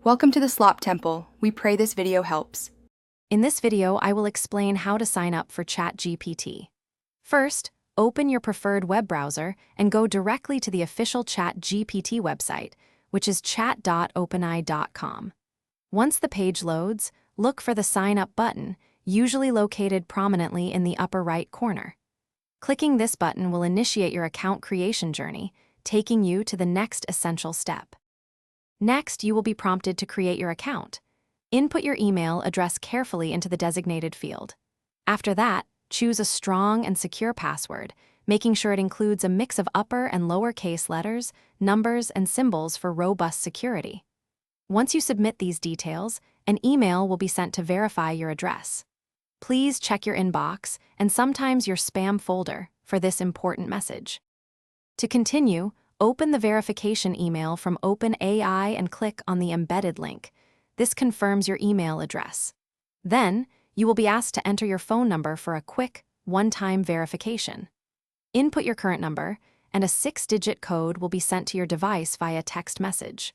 Welcome to the Slop Temple. We pray this video helps. In this video, I will explain how to sign up for ChatGPT. First, open your preferred web browser and go directly to the official ChatGPT website, which is chat.openai.com. Once the page loads, look for the Sign Up button, usually located prominently in the upper right corner. Clicking this button will initiate your account creation journey, taking you to the next essential step. Next, you will be prompted to create your account. Input your email address carefully into the designated field. After that, choose a strong and secure password, making sure it includes a mix of upper and lowercase letters, numbers, and symbols for robust security. Once you submit these details, an email will be sent to verify your address. Please check your inbox and sometimes your spam folder for this important message. To continue, open the verification email from OpenAI and click on the embedded link. This confirms your email address. Then, you will be asked to enter your phone number for a quick, one-time verification. Input your current number, and a 6-digit code will be sent to your device via text message.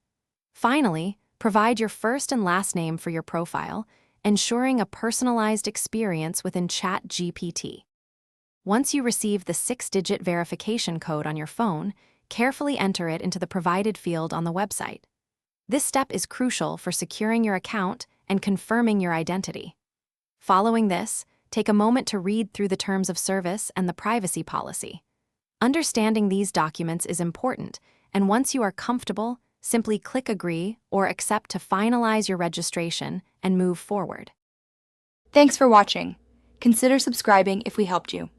Finally, provide your first and last name for your profile, ensuring a personalized experience within ChatGPT. Once you receive the 6-digit verification code on your phone, carefully enter it into the provided field on the website. This step is crucial for securing your account and confirming your identity. Following this, take a moment to read through the terms of service and the privacy policy. Understanding these documents is important, and once you are comfortable, simply click Agree or Accept to finalize your registration and move forward. Thanks for watching. Consider subscribing if we helped you.